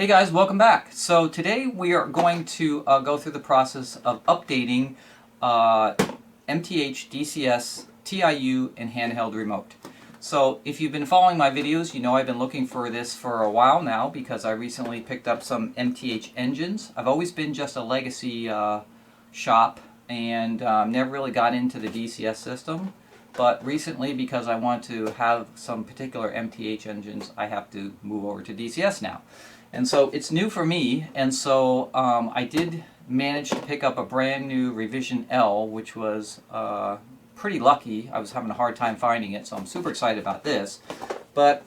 Hey guys, welcome back. So today we are going to go through the process of updating MTH DCS TIU and handheld remote. So if you've been following my videos, you know I've been looking for this for a while now because I recently picked up some MTH engines. I've always been just a legacy shop and never really got into the DCS system. But recently, because I want to have some particular MTH engines, I have to move over to DCS now. And so it's new for me, and so I did manage to pick up a brand new Revision L, which was pretty lucky. I was having a hard time finding it, so I'm super excited about this. But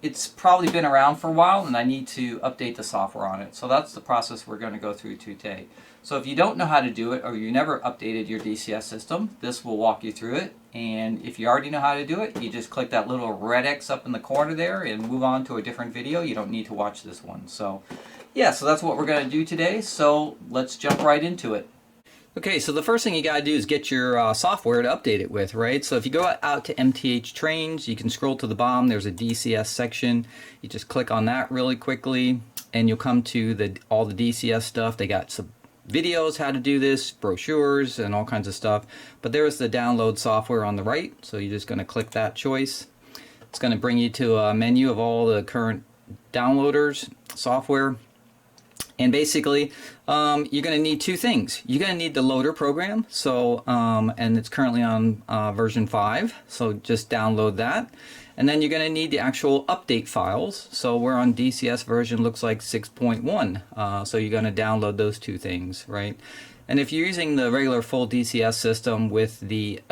it's probably been around for a while, and I need to update the software on it. So that's the process we're going to go through today. So if you don't know how to do it, or you never updated your DCS system, this will walk you through it. And if you already know how to do it, you just click that little red X up in the corner there and move on to a different video. You don't need to watch this one. So yeah, so that's what we're going to do today. So let's jump right into it. Okay, so the first thing you got to do is get your software to update it with, right? So if you go out to MTH Trains, you can scroll to the bottom. There's a DCS section. You just click on that really quickly, and you'll come to all the DCS stuff. They got some videos how to do this, brochures, and all kinds of stuff. But there's the download software on the right, so you're just going to click that choice. It's going to bring you to a menu of all the current downloaders software. And basically, you're going to need two things. You're going to need the loader program, so and it's currently on version 5, so just download that. And then you're going to need the actual update files. So we're on DCS version, looks like 6.1. So you're going to download those two things, right? And if you're using the regular full DCS system with the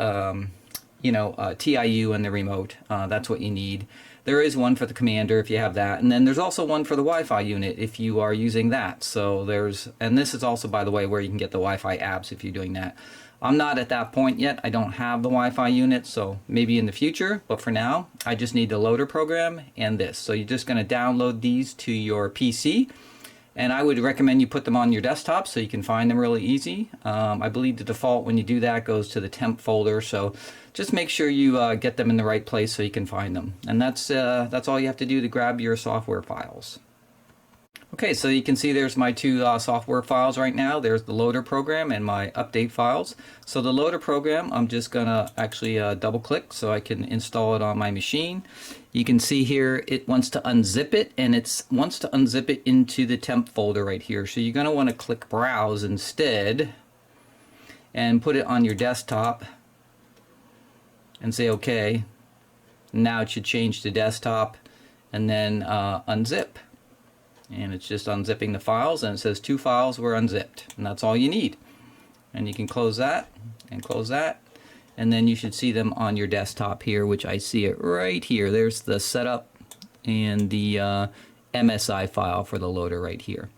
TIU and the remote, that's what you need. There is one for the commander if you have that, and then there's also one for the Wi-Fi unit if you are using that. So and this is also, by the way, where you can get the Wi-Fi apps if you're doing that. I'm not at that point yet. I don't have the Wi-Fi unit, so maybe in the future, but for now, I just need the loader program and this. So you're just going to download these to your PC, and I would recommend you put them on your desktop so you can find them really easy. I believe the default when you do that goes to the temp folder, so just make sure you get them in the right place so you can find them. And that's all you have to do to grab your software files. Okay, so you can see there's my two software files right now. There's the loader program and my update files. So the loader program, I'm just going to actually double click so I can install it on my machine. You can see here it wants to unzip it, and it wants to unzip it into the temp folder right here. So you're going to want to click browse instead and put it on your desktop and say OK. Now it should change to desktop, and then unzip. And it's just unzipping the files, and it says 2 files were unzipped, and that's all you need. And you can close that and close that, and then you should see them on your desktop here, which I see it right here. There's the setup and the MSI file for the loader right here.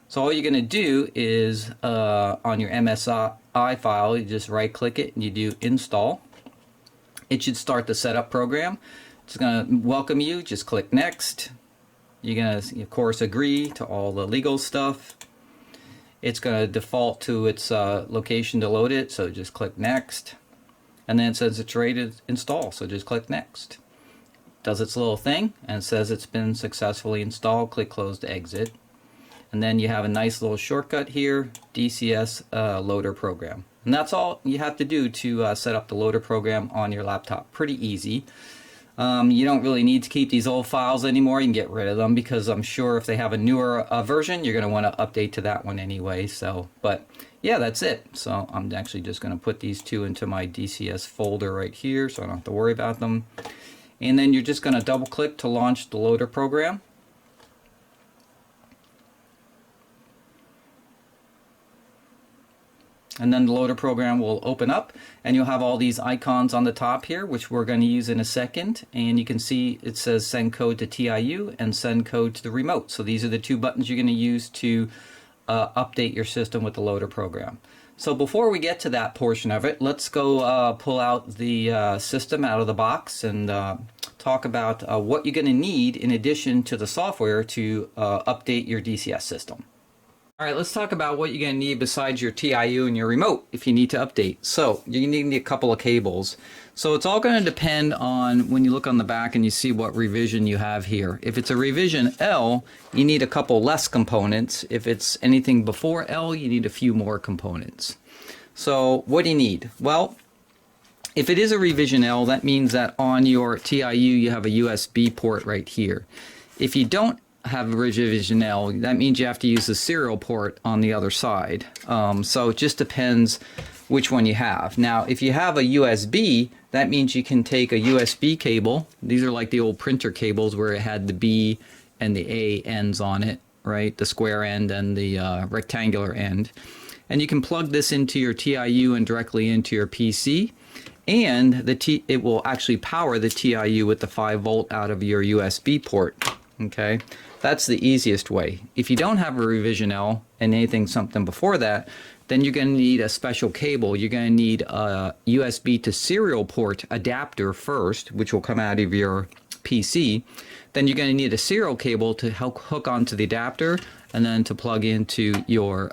So all you're going to do is on your MSI file, you just right click it and you do install. It should start the setup program. It's going to welcome you. Just click next. You're going to, of course, agree to all the legal stuff. It's going to default to its location to load it, so just click next. And then it says it's ready to install, so just click next. Does its little thing, and it says it's been successfully installed. Click close to exit. And then you have a nice little shortcut here, DCS loader program. And that's all you have to do to set up the loader program on your laptop. Pretty easy. You don't really need to keep these old files anymore. You can get rid of them because I'm sure if they have a newer version, you're going to want to update to that one anyway. So, but yeah, that's it. So I'm actually just going to put these two into my DCS folder right here so I don't have to worry about them. And then you're just going to double click to launch the loader program. And then the loader program will open up, and you'll have all these icons on the top here, which we're going to use in a second. And you can see it says send code to TIU and send code to the remote. So these are the two buttons you're going to use to update your system with the loader program. So before we get to that portion of it, let's go pull out the system out of the box and talk about what you're going to need in addition to the software to update your DCS system. All right, let's talk about what you're going to need besides your TIU and your remote if you need to update. So you need a couple of cables. So it's all going to depend on when you look on the back and you see what revision you have here. If it's a revision L, you need a couple less components. If it's anything before L, you need a few more components. So what do you need? Well, if it is a revision L, that means that on your TIU you have a USB port right here. If you don't have a revision L, that means you have to use the serial port on the other side. So it just depends which one you have. Now, if you have a USB, that means you can take a USB cable. These are like the old printer cables where it had the B and the A ends on it, right? The square end and the rectangular end. And you can plug this into your TIU and directly into your PC. And it will actually power the TIU with the 5 volt out of your USB port. Okay, that's the easiest way. If you don't have a revision L and something before that, then you're going to need a special cable. You're going to need a USB to serial port adapter first, which will come out of your PC. Then you're going to need a serial cable to hook onto the adapter and then to plug into your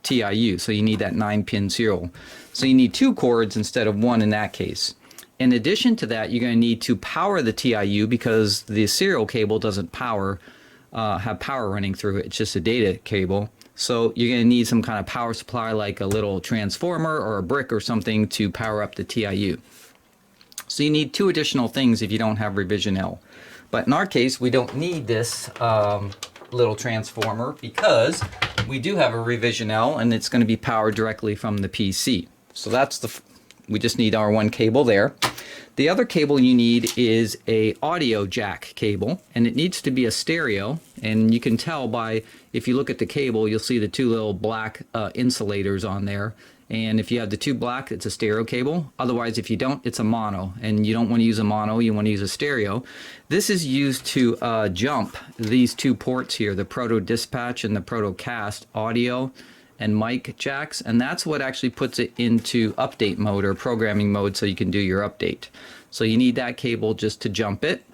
TIU. So you need that 9-pin serial. So you need 2 cords instead of 1 in that case. In addition to that, you're going to need to power the TIU because the serial cable doesn't have power running through it. It's just a data cable. So you're going to need some kind of power supply like a little transformer or a brick or something to power up the TIU. So you need 2 additional things if you don't have revision L. But in our case, we don't need this little transformer because we do have a revision L and it's going to be powered directly from the PC. So we just need our 1 cable there. The other cable you need is a audio jack cable, and it needs to be a stereo. And you can tell by, if you look at the cable, you'll see the 2 little black insulators on there. And if you have the 2 black, it's a stereo cable. Otherwise, if you don't, it's a mono. And you don't want to use a mono, you want to use a stereo. This is used to jump these 2 ports here, the Proto Dispatch and the Proto Cast audio and mic jacks, and that's what actually puts it into update mode or programming mode so you can do your update. So you need that cable just to jump it.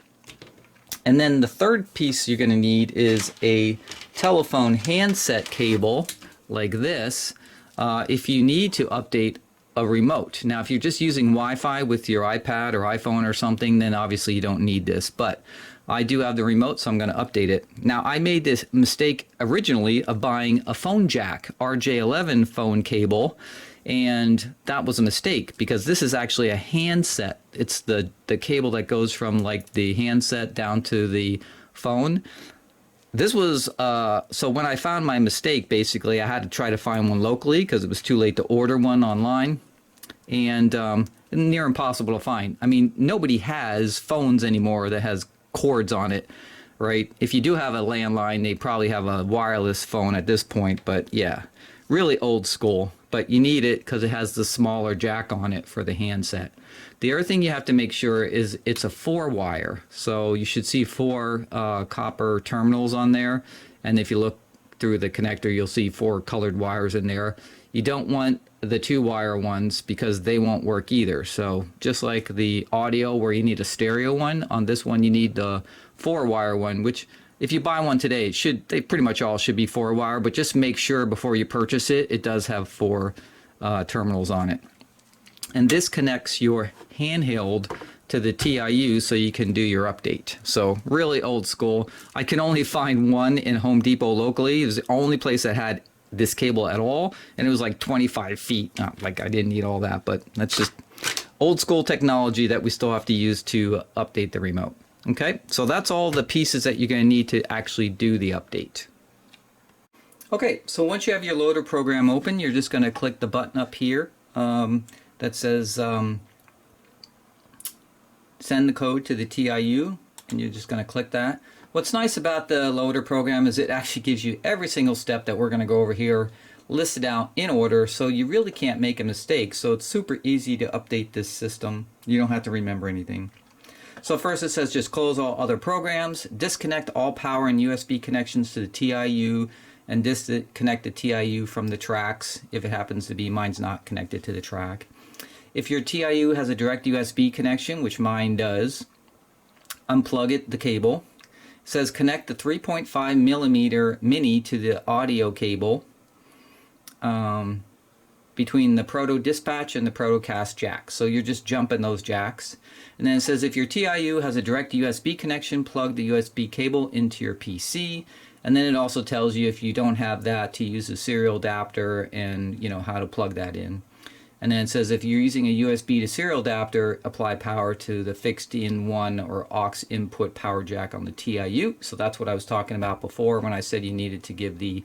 And then the third piece you're going to need is a telephone handset cable like this if you need to update a remote. Now if you're just using Wi-Fi with your iPad or iPhone or something, then obviously you don't need this, but I do have the remote, so I'm going to update it. Now, I made this mistake originally of buying a phone jack, RJ11 phone cable, and that was a mistake because this is actually a handset. It's the cable that goes from like the handset down to the phone. This was, so when I found my mistake, basically, I had to try to find one locally because it was too late to order one online, and near impossible to find. I mean, nobody has phones anymore that has cords on it, right? If you do have a landline, they probably have a wireless phone at this point, but yeah, really old school. But you need it because it has the smaller jack on it for the handset. The other thing you have to make sure is it's a 4-wire. So you should see 4 copper terminals on there. And if you look through the connector, you'll see 4 colored wires in there. You don't want the 2-wire ones because they won't work either. So just like the audio where you need a stereo one, on this one you need the 4-wire one, which if you buy one today, they pretty much all should be 4-wire, but just make sure before you purchase it, it does have 4 terminals on it. And this connects your handheld to the TIU so you can do your update. So really old school. I can only find one in Home Depot locally. It was the only place that had this cable at all, and it was like 25 feet. Not like I didn't need all that, but that's just old school technology that we still have to use to update the remote. Okay, so that's all the pieces that you're going to need to actually do the update. Okay, so once you have your loader program open, you're just going to click the button up here that says send the code to the TIU, and you're just going to click that. What's nice about the loader program is it actually gives you every single step that we're going to go over here listed out in order, so you really can't make a mistake. So it's super easy to update this system. You don't have to remember anything. So first it says just close all other programs, disconnect all power and USB connections to the TIU, and disconnect the TIU from the tracks if it happens to be. Mine's not connected to the track. If your TIU has a direct USB connection, which mine does, unplug the cable. says connect the 3.5 millimeter mini to the audio cable between the Proto Dispatch and the Protocast jack. So you're just jumping those jacks. And then it says if your TIU has a direct USB connection, plug the USB cable into your PC. And then it also tells you if you don't have that to use a serial adapter and how to plug that in. And then it says if you're using a USB to serial adapter, apply power to the fixed in one or aux input power jack on the TIU. So that's what I was talking about before when I said you needed to give the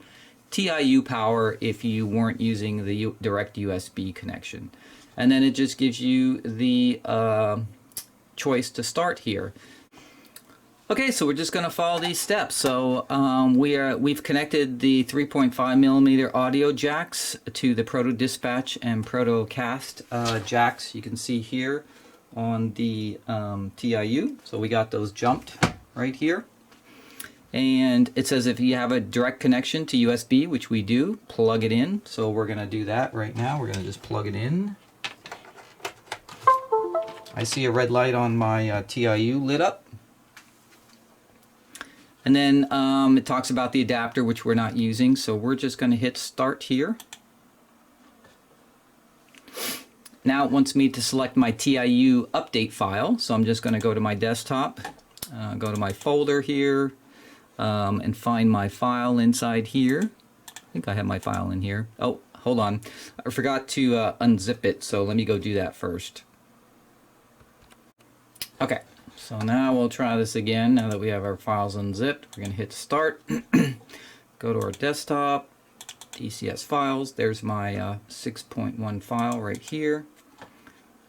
TIU power if you weren't using the direct USB connection. And then it just gives you the choice to start here. Okay, so we're just going to follow these steps. So we've connected the 3.5 millimeter audio jacks to the Proto Dispatch and Protocast jacks. You can see here on the TIU. So we got those jumped right here. And it says if you have a direct connection to USB, which we do, plug it in. So we're going to do that right now. We're going to just plug it in. I see a red light on my TIU lit up. And then it talks about the adapter, which we're not using. So we're just going to hit start here. Now it wants me to select my TIU update file. So I'm just going to go to my desktop, go to my folder here, and find my file inside here. I think I have my file in here. Oh, hold on. I forgot to unzip it, so let me go do that first. Okay, so now we'll try this again. Now that we have our files unzipped, we're going to hit start. Go to our desktop, DCS files. There's my 6.1 file right here.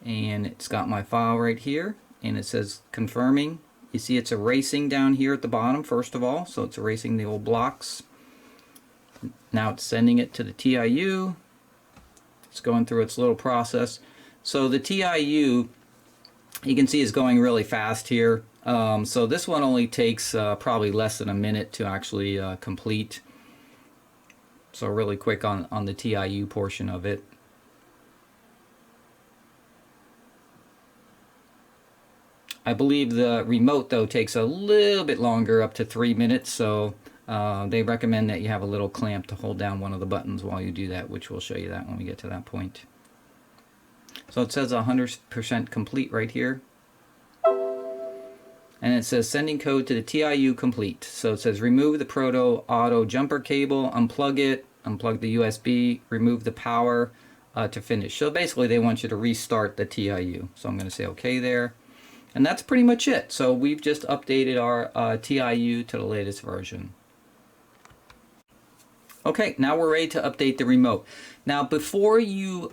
And it's got my file right here. And it says confirming. You see it's erasing down here at the bottom, first of all. So it's erasing the old blocks. Now it's sending it to the TIU. It's going through its little process. So the TIU, you can see, is going really fast here. So this one only takes probably less than a minute to actually complete. So really quick on the TIU portion of it. I believe the remote, though, takes a little bit longer, up to 3 minutes, so they recommend that you have a little clamp to hold down one of the buttons while you do that, which we'll show you that when we get to that point. So it says 100% complete right here. And it says sending code to the TIU complete. So it says remove the Proto Auto jumper cable, unplug it, unplug the USB, remove the power to finish. So basically they want you to restart the TIU. So I'm going to say OK there. And that's pretty much it. So we've just updated our TIU to the latest version. Okay, now we're ready to update the remote. Now before you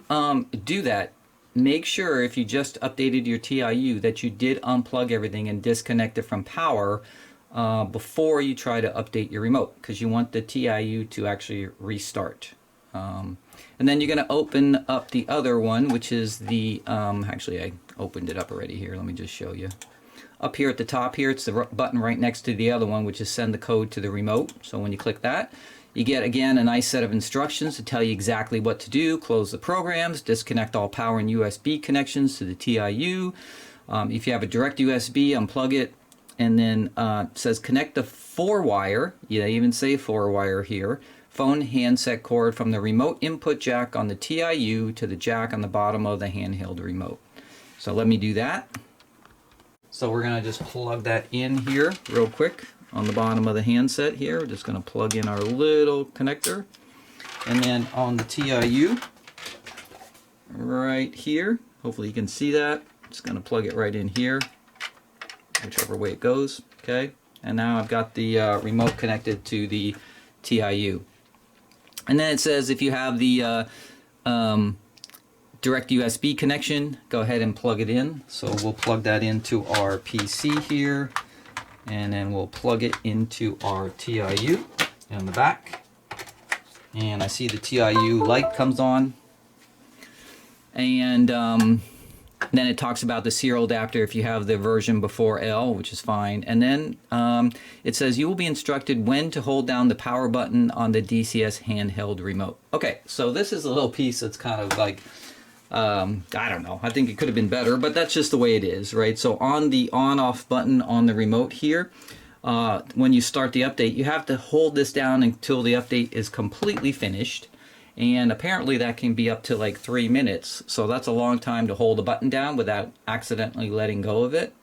do that, make sure if you just updated your TIU that you did unplug everything and disconnect it from power before you try to update your remote, because you want the TIU to actually restart. And then you're going to open up the other one, which is the, actually I opened it up already here, let me just show you. Up here at the top here, it's the button right next to the other one, which is send the code to the remote. So when you click that, you get, again, a nice set of instructions to tell you exactly what to do. Close the programs, disconnect all power and USB connections to the TIU. If you have a direct USB, unplug it. And then it says connect the 4-wire, yeah, they even say 4-wire here, phone handset cord from the remote input jack on the TIU to the jack on the bottom of the handheld remote. So let me do that. So we're going to just plug that in here real quick on the bottom of the handset here. We're just going to plug in our little connector. And then on the TIU right here, hopefully you can see that. Just going to plug it right in here, whichever way it goes. Okay. And now I've got the remote connected to the TIU. And then it says if you have the direct USB connection, go ahead and plug it in. So we'll plug that into our PC here, and then we'll plug it into our TIU in the back. And I see the TIU light comes on. And then it talks about the serial adapter if you have the version before L, which is fine. And then it says you will be instructed when to hold down the power button on the DCS handheld remote. Okay, so this is a little piece that's kind of like, I don't know, I think it could have been better, but that's just the way it is, right? So on the on-off button on the remote here, when you start the update, you have to hold this down until the update is completely finished. And apparently that can be up to like 3 minutes. So that's a long time to hold a button down without accidentally letting go of it.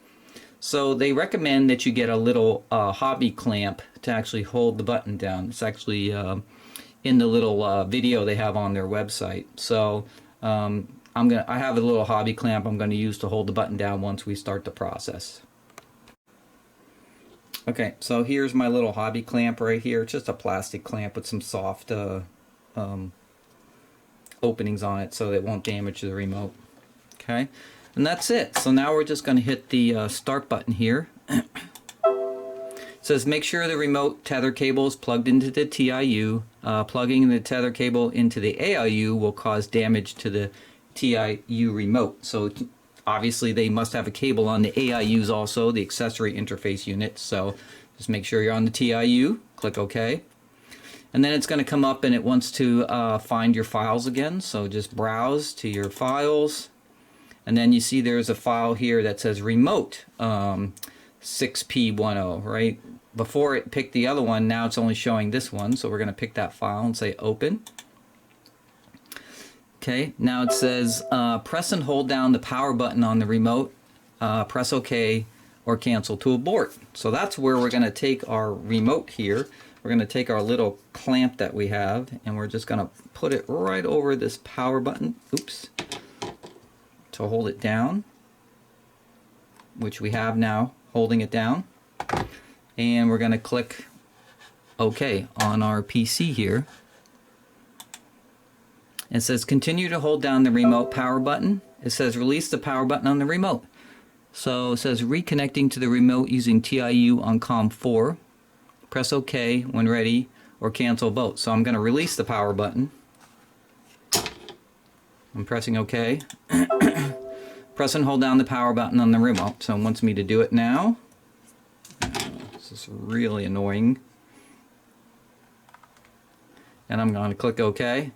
So they recommend that you get a little hobby clamp to actually hold the button down. It's actually in the little video they have on their website. So I have a little hobby clamp I'm going to use to hold the button down once we start the process. Okay, so here's my little hobby clamp right here. It's just a plastic clamp with some soft openings on it so it won't damage the remote. Okay, and that's it. So now we're just going to hit the start button here. It says make sure the remote tether cable is plugged into the TIU. Plugging the tether cable into the AIU will cause damage to the TIU remote. So obviously they must have a cable on the AIUs also, the accessory interface unit. So just make sure you're on the TIU, click OK. And then it's going to come up and it wants to find your files again. So just browse to your files. And then you see there's a file here that says remote 6P10, right? Before it picked the other one, now it's only showing this one. So we're going to pick that file and say open. Okay, now it says press and hold down the power button on the remote, press OK or cancel to abort. So that's where we're going to take our remote here. We're going to take our little clamp that we have and we're just going to put it right over this power button, oops, to hold it down, which we have now holding it down. And we're going to click OK on our PC here. It says continue to hold down the remote power button. It says release the power button on the remote. So it says reconnecting to the remote using TIU on COM 4. Press OK when ready or cancel both. So I'm going to release the power button. I'm pressing OK. Press and hold down the power button on the remote. So it wants me to do it now. This is really annoying. And I'm going to click OK.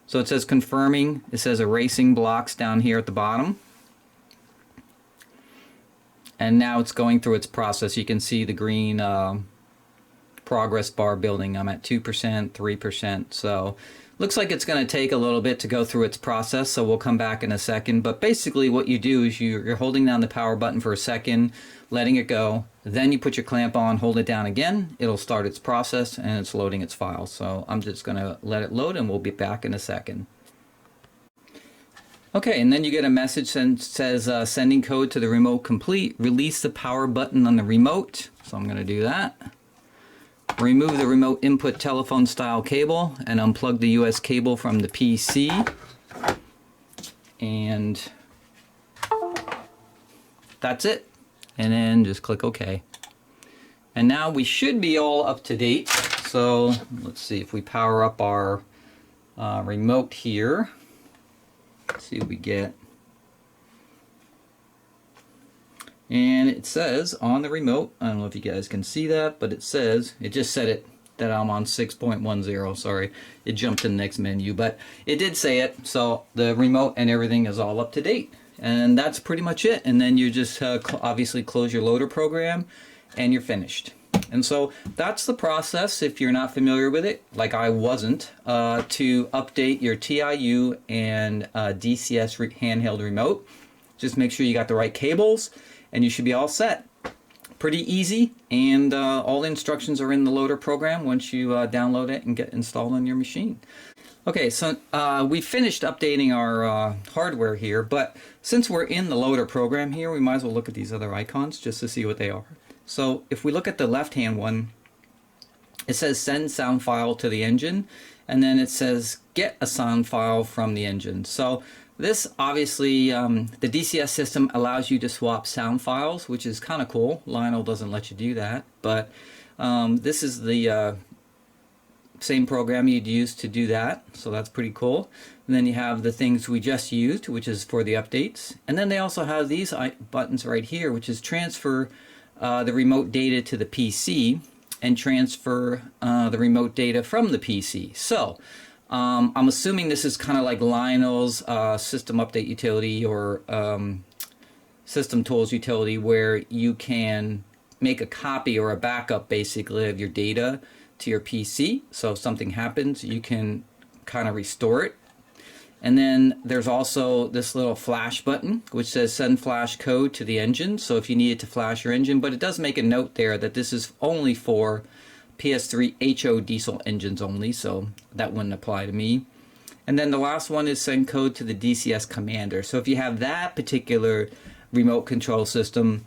So it says confirming. It says erasing blocks down here at the bottom. And now it's going through its process. You can see the green progress bar building. I'm at 2%, 3%. So looks like it's going to take a little bit to go through its process. So we'll come back in a second. But basically what you do is you're holding down the power button for a second, letting it go. Then you put your clamp on, hold it down again. It'll start its process and it's loading its files. So I'm just going to let it load and we'll be back in a second. Okay, and then you get a message that says sending code to the remote complete. Release the power button on the remote. So I'm going to do that. Remove the remote input telephone style cable and unplug the US cable from the PC. And that's it. And then just click OK. And now we should be all up to date. So let's see if we power up our remote here. Let's see what we get. And it says on the remote, I don't know if you guys can see that, but it says, it just said it that I'm on 6.10. Sorry, it jumped to the next menu, but it did say it. So the remote and everything is all up to date. And that's pretty much it. And then you just obviously close your loader program and you're finished. And so that's the process, if you're not familiar with it, like I wasn't, to update your TIU and DCS handheld remote. Just make sure you got the right cables and you should be all set. Pretty easy, and all the instructions are in the loader program once you download it and get installed on your machine. Okay, so we finished updating our hardware here, but since we're in the loader program here, we might as well look at these other icons just to see what they are. So if we look at the left-hand one, it says send sound file to the engine, and then it says get a sound file from the engine. So this obviously, the DCS system allows you to swap sound files, which is kind of cool. Lionel doesn't let you do that, but this is the same program you'd use to do that, so that's pretty cool. And then you have the things we just used, which is for the updates. And then they also have these buttons right here, which is transfer the remote data to the PC and transfer the remote data from the PC. So I'm assuming this is kind of like Lionel's system update utility or system tools utility, where you can make a copy or a backup basically of your data to your PC. So if something happens, you can kind of restore it. And then there's also this little flash button which says send flash code to the engine. So if you needed to flash your engine, but it does make a note there that this is only for PS3 HO diesel engines only, so that wouldn't apply to me. And then the last one is send code to the DCS commander. So if you have that particular remote control system,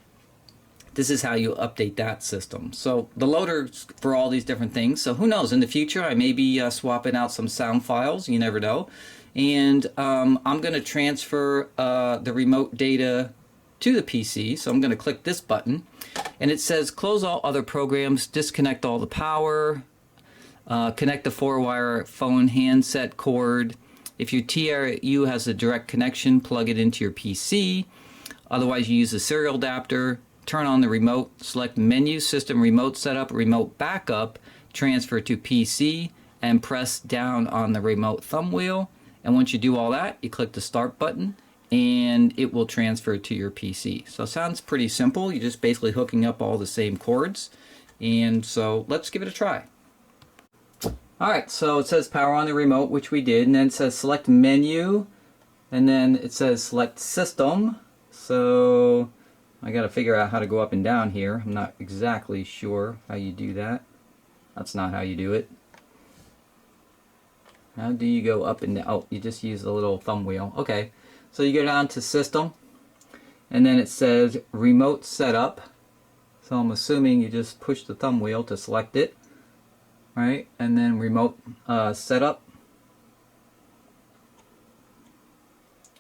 this is how you update that system. So the loader's for all these different things. So who knows, in the future I may be swapping out some sound files, you never know. And I'm going to transfer the remote data to the PC. So I'm going to click this button and it says close all other programs, disconnect all the power, connect the 4-wire phone handset cord. If your TIU has a direct connection, plug it into your PC. Otherwise you use the serial adapter, turn on the remote, select menu, system remote setup, remote backup, transfer to PC, and press down on the remote thumb wheel. And once you do all that, you click the start button and it will transfer to your PC. So it sounds pretty simple. You're just basically hooking up all the same cords. And so let's give it a try. Alright, so it says power on the remote, which we did, and then it says select menu, and then it says select system. So I got to figure out how to go up and down here. I'm not exactly sure how you do that. That's not how you do it. How do you go up and down? Oh, you just use the little thumb wheel. Okay, so you go down to system, and then it says remote setup. So I'm assuming you just push the thumb wheel to select it, right? And then remote setup,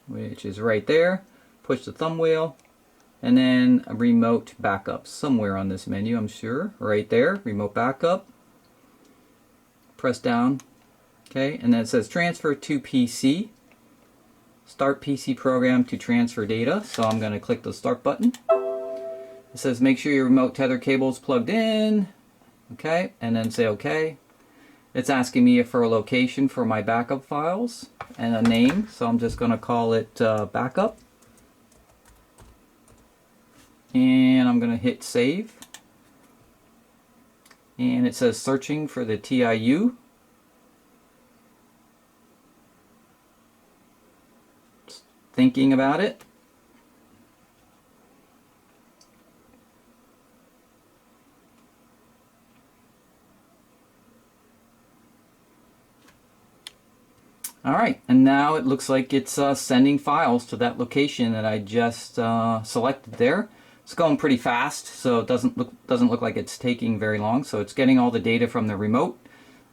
which is right there. Push the thumb wheel, and then a remote backup somewhere on this menu, I'm sure. Right there, remote backup. Press down. Okay, and then it says transfer to PC. Start PC program to transfer data. So I'm going to click the start button. It says make sure your remote tether cable is plugged in. Okay, and then say okay. It's asking me for a location for my backup files and a name. So I'm just going to call it backup. And I'm going to hit save. And it says searching for the TIU. Thinking about it. Alright, and now it looks like it's sending files to that location that I just selected there. It's going pretty fast, so it doesn't look like it's taking very long. So it's getting all the data from the remote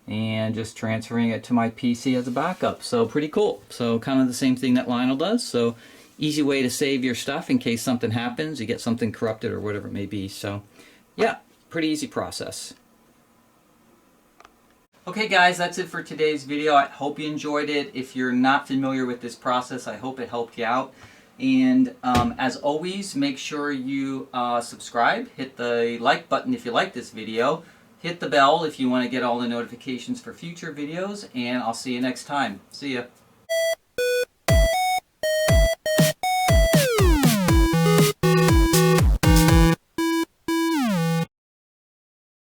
and just transferring it to my PC as a backup. So pretty cool. So kind of the same thing that Lionel does. So easy way to save your stuff in case something happens, you get something corrupted or whatever it may be. So yeah, pretty easy process. Okay guys, that's it for today's video. I hope you enjoyed it. If you're not familiar with this process, I hope it helped you out. And as always, make sure you subscribe, hit the like button if you like this video, hit the bell if you want to get all the notifications for future videos, and I'll see you next time. See ya.